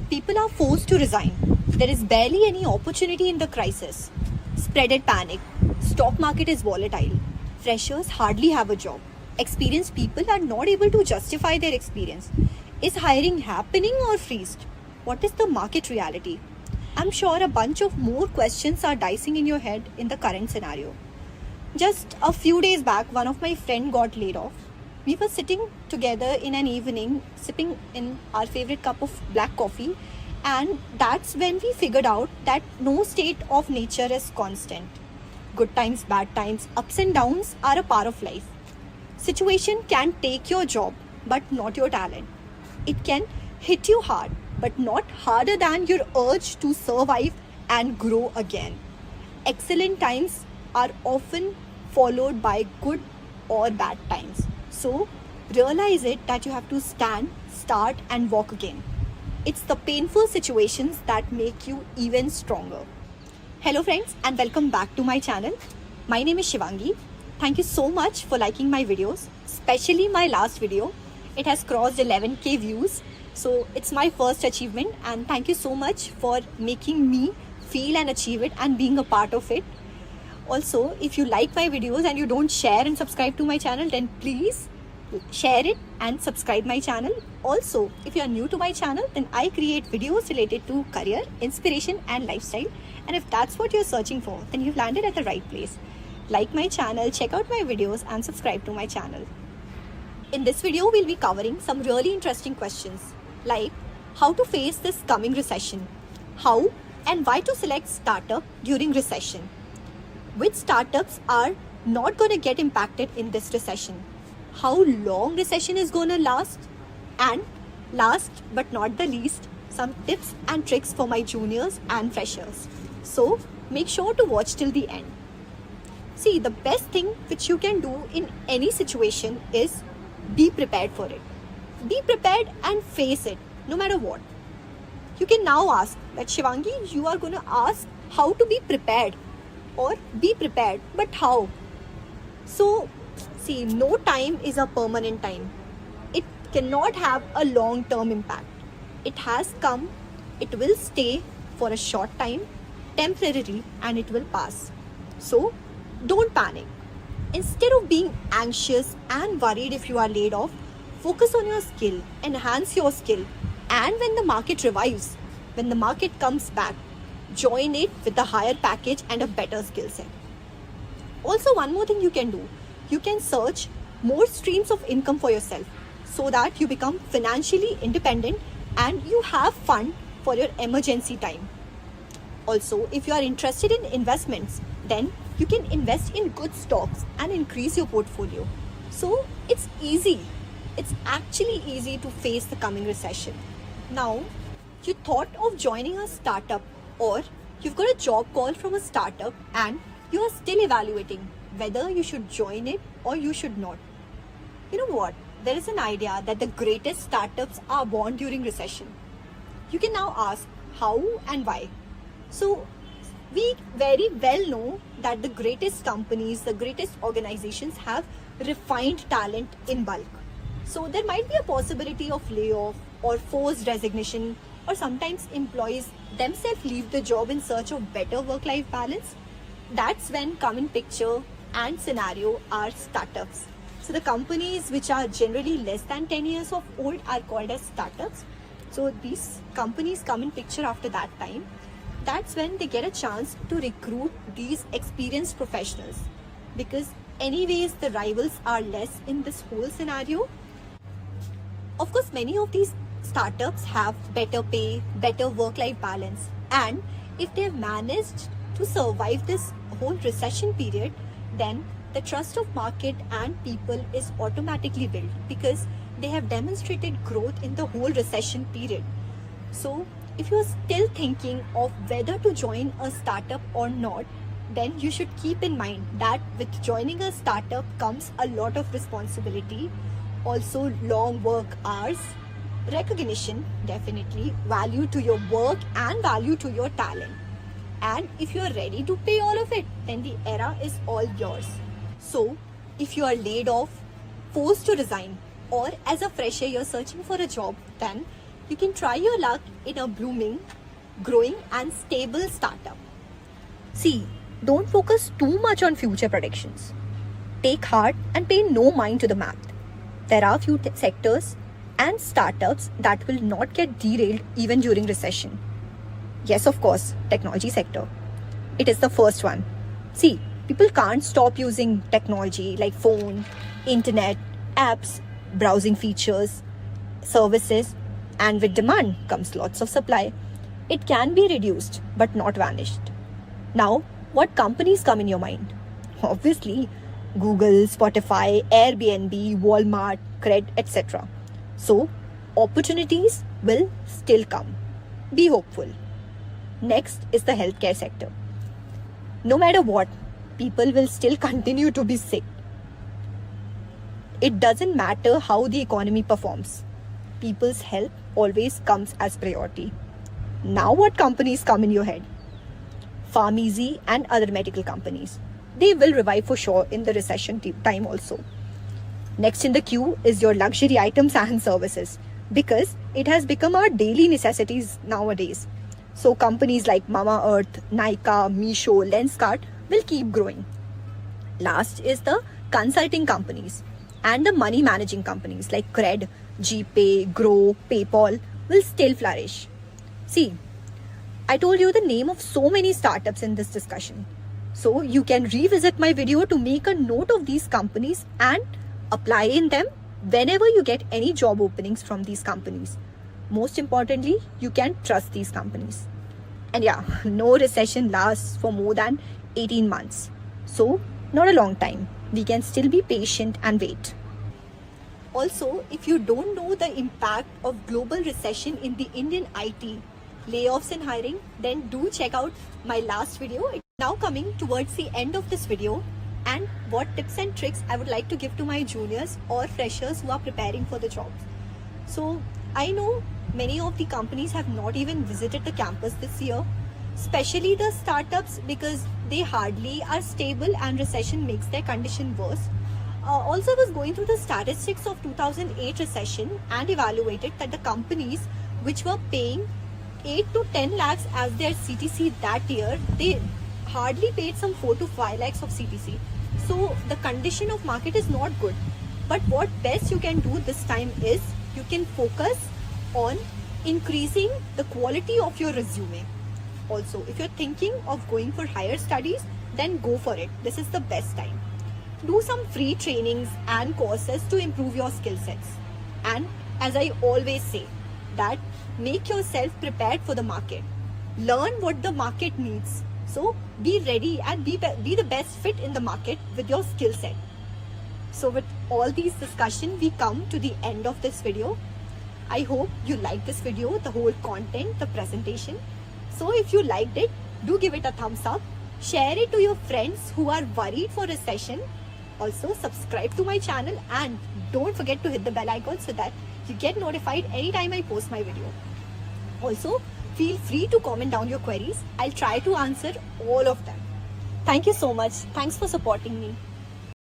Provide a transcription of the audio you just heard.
People are forced to resign. There is barely any opportunity in the crisis. Spreaded panic. Stock market is volatile. Freshers hardly have a job. Experienced people are not able to justify their experience. Is hiring happening or freezed? What is the market reality? I'm sure a bunch of more questions are dicing in your head in the current scenario. Just a few days back, one of my friends got laid off. We were sitting together in an evening, sipping in our favorite cup of black coffee, and that's when we figured out that no state of nature is constant. Good times, bad times, ups and downs are a part of life. Situation can take your job, but not your talent. It can hit you hard, but not harder than your urge to survive and grow again. Excellent times are often followed by good or bad times. So realize it that you have to stand, start and walk again. It's the painful situations that make you even stronger. Hello friends and welcome back to my channel. My name is Shivangi. Thank you so much for liking my videos, especially my last video. It has crossed 11k views. So it's my first achievement and thank you so much for making me feel and achieve it and being a part of it. Also, if you like my videos and you don't share and subscribe to my channel, then please share it and subscribe my channel. Also, if you are new to my channel, then I create videos related to career, inspiration and lifestyle. And if that's what you're searching for, then you've landed at the right place. Like my channel, check out my videos and subscribe to my channel. In this video, we'll be covering some really interesting questions like how to face this coming recession, how and why to select startup during recession, which startups are not going to get impacted in this recession, how long recession is going to last, and last but not the least, some tips and tricks for my juniors and freshers. So make sure to watch till the end. See, the best thing which you can do in any situation is be prepared for it. Be prepared and face it no matter what. You can now ask that Shivangi, you are going to ask how to be prepared or be prepared, but how? So see, no time is a permanent time. It cannot have a long-term impact. It has come, it will stay for a short time, temporarily, and it will pass. So don't panic. Instead of being anxious and worried if you are laid off, focus on your skill, enhance your skill, and when the market revives, when the market comes back, join it with a higher package and a better skill set. Also, one more thing you can do, you can search more streams of income for yourself so that you become financially independent and you have fund for your emergency time. Also, if you are interested in investments, then you can invest in good stocks and increase your portfolio. So it's easy. It's actually easy to face the coming recession. Now, you thought of joining a startup or you've got a job call from a startup and you are still evaluating whether you should join it or you should not. You know what? There is an idea that the greatest startups are born during recession. You can now ask how and why. So we very well know that the greatest companies, the greatest organizations have refined talent in bulk. So there might be a possibility of layoff or forced resignation, or sometimes employees themselves leave the job in search of better work-life balance. That's when come in picture and scenario are startups. So the companies which are generally less than 10 years of old are called as startups. So these companies come in picture after that time. That's when they get a chance to recruit these experienced professionals, because anyways the rivals are less in this whole scenario. Of course, many of these startups have better pay, better work-life balance, and if they've managed to survive this whole recession period, then the trust of market and people is automatically built because they have demonstrated growth in the whole recession period. So if you're still thinking of whether to join a startup or not, then you should keep in mind that with joining a startup comes a lot of responsibility, also long work hours, recognition, definitely, value to your work and value to your talent. And if you are ready to pay all of it, then the era is all yours. So if you are laid off, forced to resign, or as a fresher you're searching for a job, then you can try your luck in a blooming, growing and stable startup. See, don't focus too much on future predictions. Take heart and pay no mind to the math. There are few sectors and startups that will not get derailed even during recession. Yes, of course, technology sector. It is the first one. See, people can't stop using technology like phone, internet, apps, browsing features, services, and with demand comes lots of supply. It can be reduced but not vanished. Now, what companies come in your mind? Obviously, Google, Spotify, Airbnb, Walmart, Cred, etc. So, opportunities will still come. Be hopeful. Next is the healthcare sector. No matter what, people will still continue to be sick. It doesn't matter how the economy performs. People's health always comes as priority. Now what companies come in your head? Pharmacy and other medical companies. They will revive for sure in the recession time also. Next in the queue is your luxury items and services, because it has become our daily necessities nowadays. So companies like Mama Earth, Nykaa, Meesho, Lenskart will keep growing. Last is the consulting companies and the money managing companies like Cred, GPay, Grow, PayPal will still flourish. See, I told you the name of so many startups in this discussion. So you can revisit my video to make a note of these companies and apply in them whenever you get any job openings from these companies. Most importantly, you can trust these companies. And yeah, no recession lasts for more than 18 months. So, not a long time. We can still be patient and wait. Also, if you don't know the impact of global recession in the Indian IT, layoffs and hiring, then do check out my last video. It's now coming towards the end of this video, and what tips and tricks I would like to give to my juniors or freshers who are preparing for the jobs. So, I know many of the companies have not even visited the campus this year, especially the startups, because they hardly are stable and recession makes their condition worse. Also, I was going through the statistics of 2008 recession and evaluated that the companies which were paying 8 to 10 lakhs as their CTC that year, they hardly paid some 4 to 5 lakhs of CTC. So the condition of market is not good. But what best you can do this time is you can focus on increasing the quality of your resume. Also, if you're thinking of going for higher studies, then go for it. This is the best time. Do some free trainings and courses to improve your skill sets. And as I always say, that make yourself prepared for the market. Learn what the market needs. So be ready and be the best fit in the market with your skill set. So with all these discussion, we come to the end of this video. I hope you liked this video, the whole content, the presentation. So if you liked it, do give it a thumbs up. Share it to your friends who are worried for recession. Also subscribe to my channel and don't forget to hit the bell icon so that you get notified anytime I post my video. Also, feel free to comment down your queries. I'll try to answer all of them. Thank you so much. Thanks for supporting me.